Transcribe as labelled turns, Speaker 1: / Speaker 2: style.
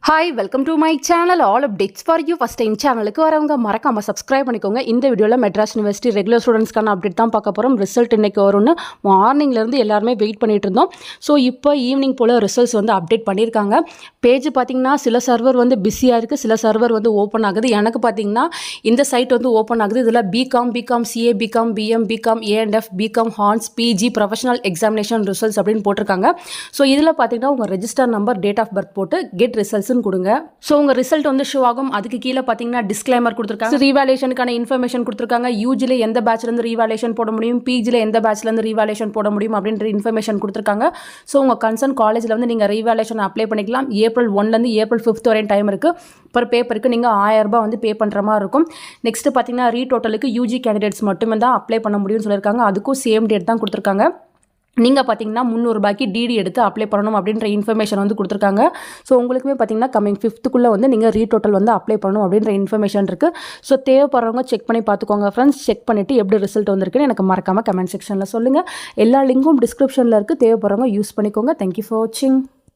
Speaker 1: Hi welcome to my channel all updates for you. First time சேனலுக்கு வரவங்க மறக்காமல் subscribe பண்ணிக்கோங்க. இந்த வீடியோவில் மெட்ராஸ் யூனிவர்சிட்டி ரெகுலர் ஸ்டூடெண்ட்ஸ்க்கான அப்டேட் தான் பார்க்க போகிறோம். ரிசல்ட் இன்றைக்கி வரும்னு மார்னிங்லேருந்து எல்லாருமே வெயிட் பண்ணிட்டு இருந்தோம். ஸோ இப்போ ஈவினிங் போல் ரிசல்ட்ஸ் வந்து அப்டேட் பண்ணியிருக்காங்க. பேஜ் பார்த்திங்கன்னா சில சர்வர் வந்து பிஸியாக இருக்குது, சில சர்வர் வந்து ஓப்பன் ஆகுது. எனக்கு பார்த்திங்கன்னா இந்த சைட் வந்து ஓப்பன் ஆகுது. இதில் BCom CA, BCom BM, BCom ANF, BCom ஹார்ன்ஸ், பிஜி ப்ரொஃபஷனல் எக்ஸாமினேஷன் ரிசல்ட்ஸ் அப்படின்னு போட்டிருக்காங்க. ஸோ இதில் பார்த்திங்கன்னா உங்கள் register number, date of birth போட்டு கெட் ரிசல்ட்ஸ் கொடுங்க. ஸோ உங்கள் ரிசல்ட் வந்து ஷோ ஆகும். அதுக்கு கீழே பார்த்தீங்கன்னா டிஸ்க்ளைமர் கொடுத்துருக்காங்க, ரீவாலேஷனுக்கான இன்ஃபர்மேஷன் கொடுத்துருக்காங்க. யூஜியில் எந்த பேட்ச்லேருந்து ரீவாலேஷன் போட முடியும், பிஜியில் எந்த பேட்ச்லேருந்து ரீவாலேஷன் போட முடியும் அப்படின்ற இன்ஃபர்மேஷன் கொடுத்துருக்காங்க. ஸோ உங்கள் கன்சர்ன் காலேஜில் வந்து நீங்கள் ரீவாலேஷன் அப்ளை பண்ணிக்கலாம். ஏப்ரல் 1லேருந்து ஏப்ரல் 5 வரையும் டைம் இருக்குது. பர் பேப்பருக்கு நீங்கள் 1000 ரூபாய் வந்து பே பண்ணுற மாதிரி இருக்கும். நெக்ஸ்ட் பார்த்தீங்கன்னா ரீடோட்டலுக்கு யூஜி கேண்டிடேட்ஸ் மட்டுமே தான் அப்ளை பண்ண முடியும்னு சொல்லியிருக்காங்க. அதுக்கும் சேம் டேட் தான் கொடுத்துருக்காங்க. நீங்கள் பார்த்தீங்கன்னா 300 ரூபாய்க்கு டிடி எடுத்து அப்ளை பண்ணணும் அப்படின்ற இன்ஃபர்மேஷன் வந்து கொடுத்துருக்காங்க. ஸோ உங்களுக்குமே பார்த்தீங்கன்னா கம்மிங் 5th வந்து நீங்கள் ரீடோட்டல் வந்து அப்ளை பண்ணணும் அப்படின்ற இன்ஃபர்மேஷன் இருக்குது. ஸோ தேவைப்படுறவங்க செக் பண்ணி பார்த்துக்கோங்க ஃப்ரெண்ட்ஸ். செக் பண்ணிவிட்டு எப்படி ரிசல்ட் வந்திருக்குன்னு எனக்கு மறக்காமல் கமெண்ட் செக்ஷனில் சொல்லுங்கள். எல்லா லிங்க்கும் டிஸ்கிரிப்ஷனில் இருக்குது. தேவைப்படுறவங்க யூஸ் பண்ணிக்கோங்க. தேங்க்யூ ஃபார் வாட்சிங்.